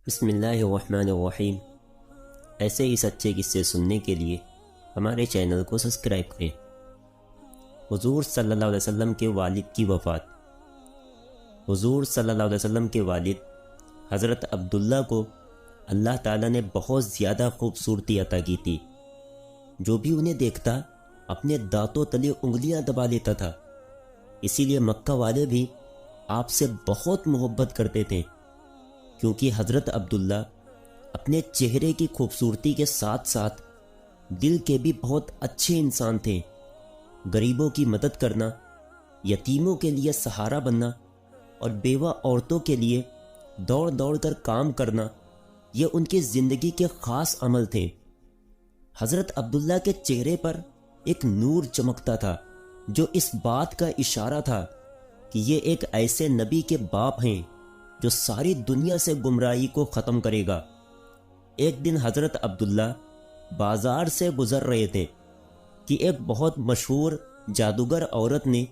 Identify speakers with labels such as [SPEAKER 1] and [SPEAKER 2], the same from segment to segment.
[SPEAKER 1] بسم اللہ الرحمن الرحیم۔ ایسے ہی سچے قصے سننے کے لیے ہمارے چینل کو سبسکرائب کریں۔ حضور صلی اللہ علیہ وسلم کے والد کی وفات۔ حضور صلی اللہ علیہ وسلم کے والد حضرت عبداللہ کو اللہ تعالیٰ نے بہت زیادہ خوبصورتی عطا کی تھی۔ جو بھی انہیں دیکھتا اپنے دانتوں تلے انگلیاں دبا لیتا تھا۔ اسی لیے مکہ والے بھی آپ سے بہت محبت کرتے تھے، کیونکہ حضرت عبداللہ اپنے چہرے کی خوبصورتی کے ساتھ ساتھ دل کے بھی بہت اچھے انسان تھے۔ غریبوں کی مدد کرنا، یتیموں کے لیے سہارا بننا اور بیوہ عورتوں کے لیے دوڑ دوڑ کر کام کرنا، یہ ان کی زندگی کے خاص عمل تھے۔ حضرت عبداللہ کے چہرے پر ایک نور چمکتا تھا جو اس بات کا اشارہ تھا کہ یہ ایک ایسے نبی کے باپ ہیں جو ساری دنیا سے گمراہی کو ختم کرے گا۔ ایک دن حضرت عبداللہ بازار سے گزر رہے تھے کہ ایک بہت مشہور جادوگر عورت نے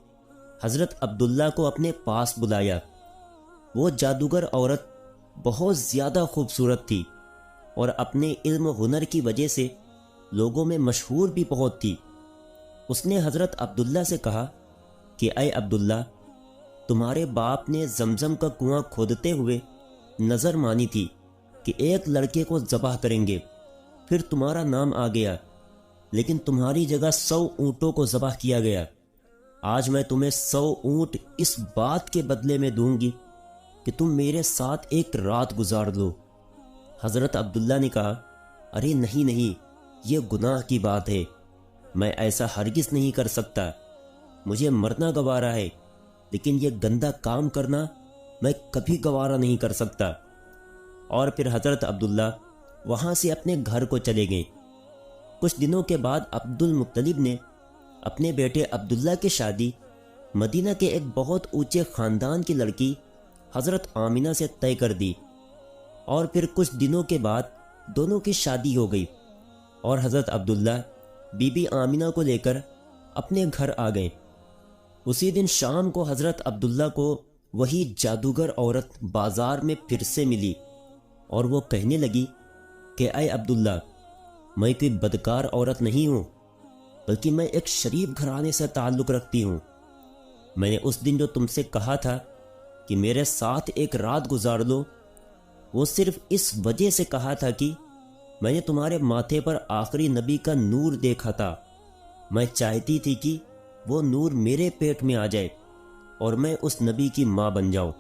[SPEAKER 1] حضرت عبداللہ کو اپنے پاس بلایا۔ وہ جادوگر عورت بہت زیادہ خوبصورت تھی اور اپنے علم و ہنر کی وجہ سے لوگوں میں مشہور بھی بہت تھی۔ اس نے حضرت عبداللہ سے کہا کہ اے عبداللہ، تمہارے باپ نے زمزم کا کنواں کھودتے ہوئے نظر مانی تھی کہ ایک لڑکے کو ذبح کریں گے، پھر تمہارا نام آ گیا، لیکن تمہاری جگہ 100 اونٹوں کو ذبح کیا گیا۔ آج میں تمہیں 100 اونٹ اس بات کے بدلے میں دوں گی کہ تم میرے ساتھ ایک رات گزار لو۔ حضرت عبداللہ نے کہا، ارے نہیں، یہ گناہ کی بات ہے، میں ایسا ہرگز نہیں کر سکتا، مجھے مرنا گوارا ہے، لیکن یہ گندا کام کرنا میں کبھی گوارا نہیں کر سکتا۔ اور پھر حضرت عبداللہ وہاں سے اپنے گھر کو چلے گئے۔ کچھ دنوں کے بعد عبد المطلب نے اپنے بیٹے عبداللہ کی شادی مدینہ کے ایک بہت اونچے خاندان کی لڑکی حضرت آمنہ سے طے کر دی، اور پھر کچھ دنوں کے بعد دونوں کی شادی ہو گئی، اور حضرت عبداللہ بی بی آمنہ کو لے کر اپنے گھر آ گئے۔ اسی دن شام کو حضرت عبداللہ کو وہی جادوگر عورت بازار میں پھر سے ملی، اور وہ کہنے لگی کہ اے عبداللہ، میں کوئی بدکار عورت نہیں ہوں، بلکہ میں ایک شریف گھرانے سے تعلق رکھتی ہوں۔ میں نے اس دن جو تم سے کہا تھا کہ میرے ساتھ ایک رات گزار لو، وہ صرف اس وجہ سے کہا تھا کہ میں نے تمہارے ماتھے پر آخری نبی کا نور دیکھا تھا۔ میں چاہتی تھی کہ وہ نور میرے پیٹ میں آ جائے اور میں اس نبی کی ماں بن جاؤں،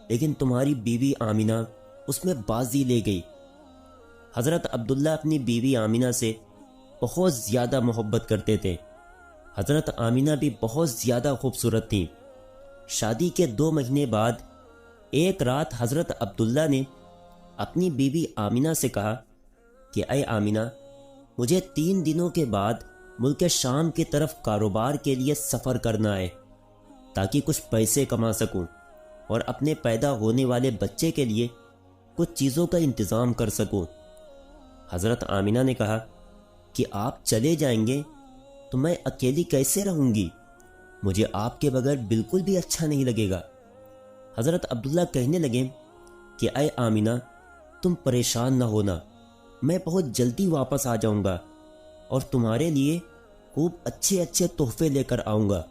[SPEAKER 1] لیکن تمہاری بیوی آمنہ اس میں بازی لے گئی۔ حضرت عبداللہ اپنی بیوی آمنہ سے بہت زیادہ محبت کرتے تھے۔ حضرت آمنہ بھی بہت زیادہ خوبصورت تھیں۔ شادی کے 2 مہینے بعد ایک رات حضرت عبداللہ نے اپنی بیوی آمنہ سے کہا کہ اے آمنہ، مجھے 3 دنوں کے بعد ملک شام کی طرف کاروبار کے لیے سفر کرنا ہے، تاکہ کچھ پیسے کما سکوں اور اپنے پیدا ہونے والے بچے کے لیے کچھ چیزوں کا انتظام کر سکوں۔ حضرت آمنہ نے کہا کہ آپ چلے جائیں گے تو میں اکیلی کیسے رہوں گی؟ مجھے آپ کے بغیر بالکل بھی اچھا نہیں لگے گا۔ حضرت عبداللہ کہنے لگے کہ اے آمنہ، تم پریشان نہ ہونا، میں بہت جلدی واپس آ جاؤں گا اور تمہارے لیے خوب اچھے تحفے لے کر آؤں گا۔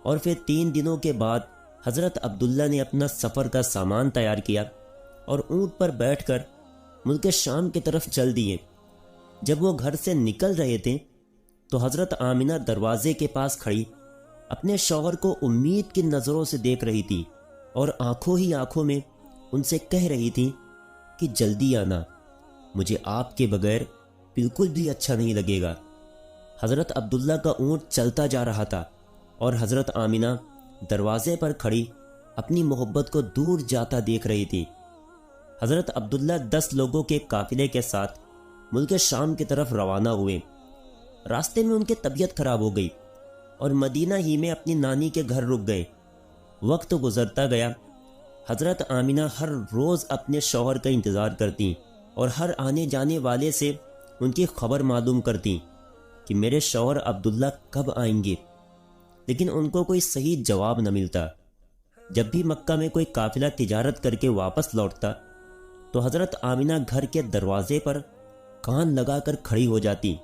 [SPEAKER 1] اور پھر 3 دنوں کے بعد حضرت عبداللہ نے اپنا سفر کا سامان تیار کیا اور اونٹ پر بیٹھ کر ملک شام کی طرف چل دیے۔ جب وہ گھر سے نکل رہے تھے تو حضرت آمنہ دروازے کے پاس کھڑی اپنے شوہر کو امید کی نظروں سے دیکھ رہی تھی اور آنکھوں ہی آنکھوں میں ان سے کہہ رہی تھی کہ جلدی آنا، مجھے آپ کے بغیر بالکل بھی اچھا نہیں لگے گا۔ حضرت عبداللہ کا اونٹ چلتا جا رہا تھا اور حضرت آمنہ دروازے پر کھڑی اپنی محبت کو دور جاتا دیکھ رہی تھی۔ حضرت عبداللہ 10 لوگوں کے قافلے کے ساتھ ملک شام کی طرف روانہ ہوئے۔ راستے میں ان کی طبیعت خراب ہو گئی اور مدینہ ہی میں اپنی نانی کے گھر رک گئے۔ وقت گزرتا گیا۔ حضرت آمنہ ہر روز اپنے شوہر کا انتظار کرتی اور ہر آنے جانے والے سے ان کی خبر معلوم کرتی کہ میرے شوہر عبداللہ کب آئیں گے، لیکن ان کو کوئی صحیح جواب نہ ملتا۔ جب بھی مکہ میں کوئی قافلہ تجارت کر کے واپس لوٹتا تو حضرت آمینہ گھر کے دروازے پر کان لگا کر کھڑی ہو جاتی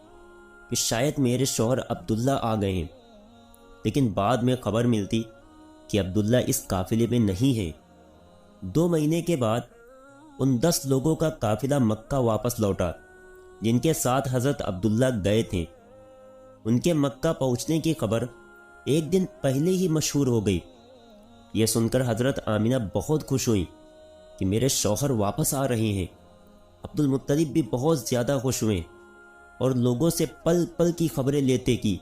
[SPEAKER 1] کہ شاید میرے شوہر عبداللہ آ گئے ہیں، لیکن بعد میں خبر ملتی کہ عبداللہ اس قافلے میں نہیں ہے۔ 2 مہینے کے بعد ان 10 لوگوں کا قافلہ مکہ واپس لوٹا جن کے ساتھ حضرت عبداللہ گئے تھے۔ ان کے مکہ پہنچنے کی خبر ایک دن پہلے ہی مشہور ہو گئی۔ یہ سن کر حضرت آمینہ بہت خوش ہوئی کہ میرے شوہر واپس آ رہے ہیں۔ عبد المطلب بھی بہت زیادہ خوش ہوئے اور لوگوں سے پل پل کی خبریں لیتے کہ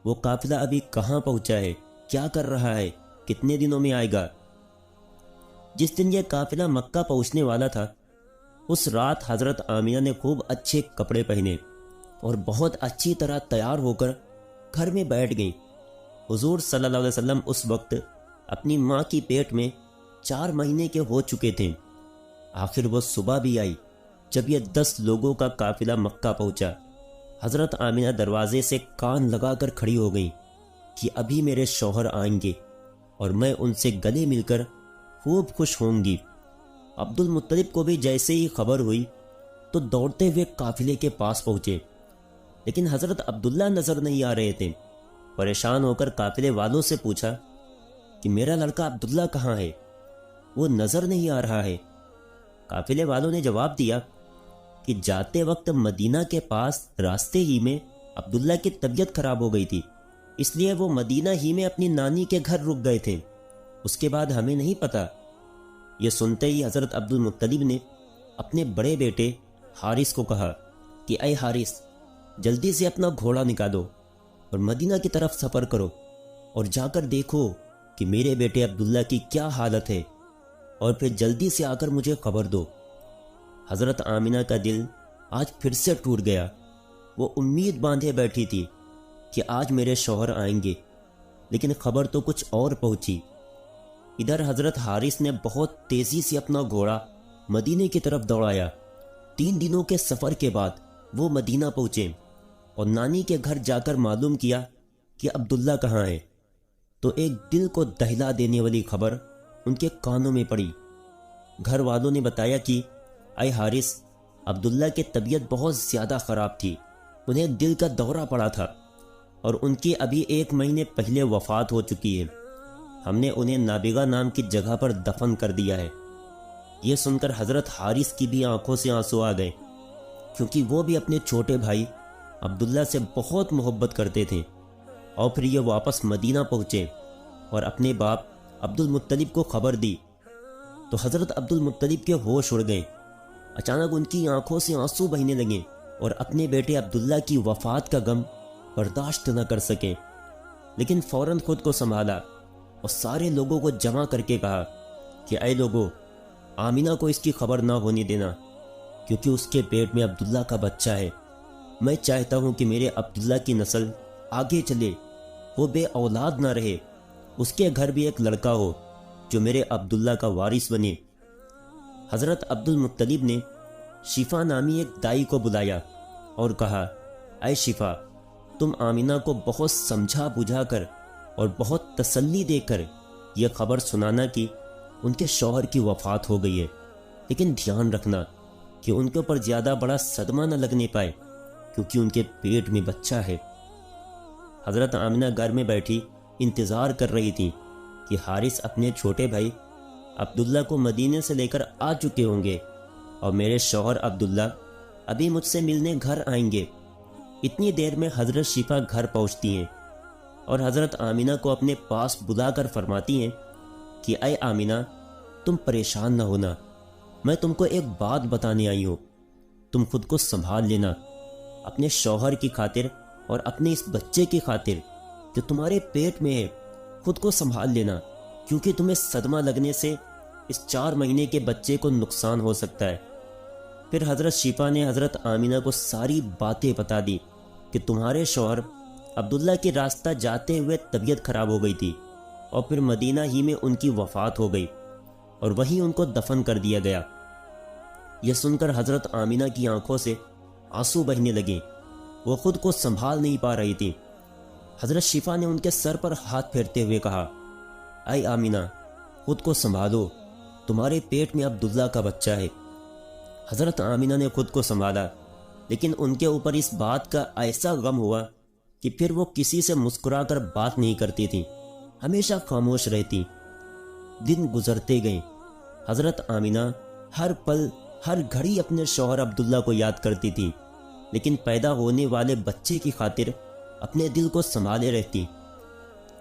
[SPEAKER 1] وہ قافلہ ابھی کہاں پہنچا ہے، کیا کر رہا ہے، کتنے دنوں میں آئے گا۔ جس دن یہ قافلہ مکہ پہنچنے والا تھا، اس رات حضرت آمینہ نے خوب اچھے کپڑے پہنے اور بہت اچھی طرح تیار ہو کر گھر میں بیٹھ گئیں۔ حضور صلی اللہ علیہ وسلم اس وقت اپنی ماں کی پیٹ میں 4 مہینے کے ہو چکے تھے۔ آخر وہ صبح بھی آئی جب یہ 10 لوگوں کا قافلہ مکہ پہنچا۔ حضرت آمینہ دروازے سے کان لگا کر کھڑی ہو گئیں کہ ابھی میرے شوہر آئیں گے اور میں ان سے گلے مل کر خوب خوش ہوں گی۔ عبد المطلب کو بھی جیسے ہی خبر ہوئی تو دوڑتے ہوئے قافلے کے پاس پہنچے، لیکن حضرت عبداللہ نظر نہیں آ رہے تھے۔ پریشان ہو کر قافلے والوں سے پوچھا کہ میرا لڑکا عبداللہ کہاں ہے؟ وہ نظر نہیں آ رہا ہے۔ قافلے والوں نے جواب دیا کہ جاتے وقت مدینہ کے پاس راستے ہی میں عبداللہ کی طبیعت خراب ہو گئی تھی، اس لیے وہ مدینہ ہی میں اپنی نانی کے گھر رک گئے تھے، اس کے بعد ہمیں نہیں پتا۔ یہ سنتے ہی حضرت عبد المطلب نے اپنے بڑے بیٹے حارث کو کہا کہ اے حارث، جلدی سے اپنا گھوڑا نکالو اور مدینہ کی طرف سفر کرو اور جا کر دیکھو کہ میرے بیٹے عبداللہ کی کیا حالت ہے، اور پھر جلدی سے آ کر مجھے خبر دو۔ حضرت آمینہ کا دل آج پھر سے ٹوٹ گیا۔ وہ امید باندھے بیٹھی تھی کہ آج میرے شوہر آئیں گے، لیکن خبر تو کچھ اور پہنچی۔ ادھر حضرت حارث نے بہت تیزی سے اپنا گھوڑا مدینے کی طرف دوڑایا۔ 3 دنوں کے سفر کے بعد وہ مدینہ پہنچے اور نانی کے گھر جا کر معلوم کیا کہ عبداللہ کہاں ہے، تو ایک دل کو دہلا دینے والی خبر ان کے کانوں میں پڑی۔ گھر والوں نے بتایا کہ اے حارث، عبداللہ کی طبیعت بہت زیادہ خراب تھی، انہیں دل کا دورہ پڑا تھا اور ان کی ابھی 1 مہینے پہلے وفات ہو چکی ہے۔ ہم نے انہیں نابغہ نام کی جگہ پر دفن کر دیا ہے۔ یہ سن کر حضرت حارث کی بھی آنکھوں سے آنسو آ گئے، کیونکہ وہ بھی اپنے چھوٹے بھائی عبداللہ سے بہت محبت کرتے تھے۔ اور پھر یہ واپس مدینہ پہنچے اور اپنے باپ عبد المطلب کو خبر دی تو حضرت عبد المطلب کے ہوش اڑ گئے۔ اچانک ان کی آنکھوں سے آنسو بہنے لگے اور اپنے بیٹے عبداللہ کی وفات کا غم برداشت نہ کر سکے، لیکن فوراً خود کو سنبھالا اور سارے لوگوں کو جمع کر کے کہا کہ اے لوگوں، آمینہ کو اس کی خبر نہ ہونے دینا، کیونکہ اس کے پیٹ میں عبداللہ کا بچہ ہے۔ میں چاہتا ہوں کہ میرے عبداللہ کی نسل آگے چلے، وہ بے اولاد نہ رہے، اس کے گھر بھی ایک لڑکا ہو جو میرے عبداللہ کا وارث بنے۔ حضرت عبد المطلب نے شفا نامی ایک دائی کو بلایا اور کہا، اے شفا، تم آمینہ کو بہت سمجھا بجھا کر اور بہت تسلی دے کر یہ خبر سنانا کہ ان کے شوہر کی وفات ہو گئی ہے، لیکن دھیان رکھنا کہ ان کے اوپر زیادہ بڑا صدمہ نہ لگنے پائے، کیونکہ ان کے پیٹ میں بچہ ہے۔ حضرت آمینہ گھر میں بیٹھی انتظار کر رہی تھی کہ حارث اپنے چھوٹے بھائی عبداللہ کو مدینے سے لے کر آ چکے ہوں گے اور میرے شوہر عبداللہ ابھی مجھ سے ملنے گھر آئیں گے۔ اتنی دیر میں حضرت شفا گھر پہنچتی ہیں اور حضرت آمینہ کو اپنے پاس بلا کر فرماتی ہیں کہ اے آمینہ، تم پریشان نہ ہونا، میں تم کو ایک بات بتانے آئی ہوں، تم خود کو سنبھال لینا، اپنے شوہر کی خاطر اور اپنے اس بچے کی خاطر جو تمہارے پیٹ میں ہے خود کو سنبھال لینا، کیونکہ تمہیں صدمہ لگنے سے اس 4 مہینے کے بچے کو نقصان ہو سکتا ہے۔ پھر حضرت شفا نے حضرت آمینہ کو ساری باتیں بتا دی کہ تمہارے شوہر عبداللہ کی راستہ جاتے ہوئے طبیعت خراب ہو گئی تھی اور پھر مدینہ ہی میں ان کی وفات ہو گئی اور وہیں ان کو دفن کر دیا گیا۔ یہ سن کر حضرت آمینہ کی آنکھوں سے آنسو بہنے لگے، وہ خود کو سنبھال نہیں پا رہی تھی۔ حضرت شفا نے ان کے سر پر ہاتھ پھیرتے ہوئے کہا، اے آمینہ، خود کو سنبھالو، تمہارے پیٹ میں عبداللہ کا بچہ ہے، حضرت آمینہ نے خود کو سنبھالا، لیکن ان کے اوپر اس بات کا ایسا غم ہوا کہ پھر وہ کسی سے مسکرا کر بات نہیں کرتی تھیں، ہمیشہ خاموش رہتی۔ دن گزرتے گئے، حضرت آمینہ ہر پل ہر گھڑی اپنے شوہر عبداللہ کو یاد کرتی تھی، لیکن پیدا ہونے والے بچے کی خاطر اپنے دل کو سنبھالے رہتی۔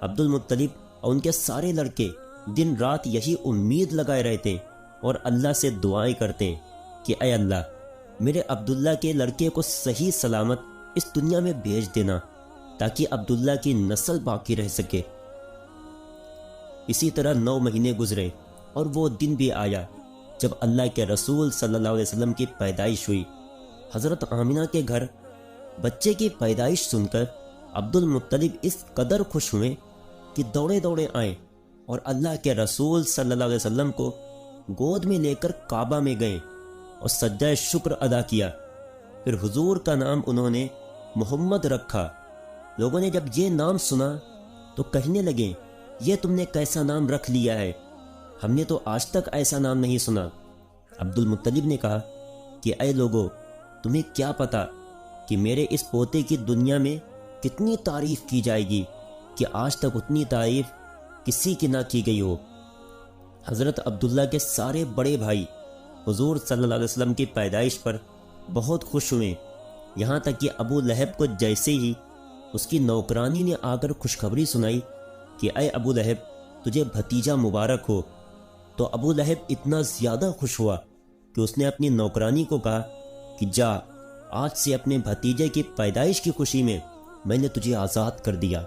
[SPEAKER 1] عبد المطلب اور ان کے سارے لڑکے دن رات یہی امید لگائے رہتے اور اللہ سے دعائیں کرتے کہ اے اللہ، میرے عبداللہ کے لڑکے کو صحیح سلامت اس دنیا میں بھیج دینا تاکہ عبداللہ کی نسل باقی رہ سکے۔ اسی طرح 9 مہینے گزرے اور وہ دن بھی آیا جب اللہ کے رسول صلی اللہ علیہ وسلم کی پیدائش ہوئی۔ حضرت آمینہ کے گھر بچے کی پیدائش سن کر عبد المطلب اس قدر خوش ہوئے کہ دوڑے دوڑے آئے اور اللہ کے رسول صلی اللہ علیہ وسلم کو گود میں لے کر کعبہ میں گئے اور سجدہ شکر ادا کیا۔ پھر حضور کا نام انہوں نے محمد رکھا۔ لوگوں نے جب یہ نام سنا تو کہنے لگے، یہ تم نے کیسا نام رکھ لیا ہے، ہم نے تو آج تک ایسا نام نہیں سنا۔ عبد المطلب نے کہا کہ اے لوگو، تمہیں کیا پتا کہ میرے اس پوتے کی دنیا میں کتنی تعریف کی جائے گی کہ آج تک اتنی تعریف کسی کی نہ کی گئی ہو۔ حضرت عبداللہ کے سارے بڑے بھائی حضور صلی اللہ علیہ وسلم کی پیدائش پر بہت خوش ہوئے، یہاں تک کہ ابو لہب کو جیسے ہی اس کی نوکرانی نے آ کر خوشخبری سنائی کہ اے ابو لہب، تجھے بھتیجا مبارک ہو، تو ابو لہب اتنا زیادہ خوش ہوا کہ اس نے اپنی نوکرانی کو کہا کہ جا، آج سے اپنے بھتیجے کی پیدائش کی خوشی میں نے تجھے آزاد کر دیا۔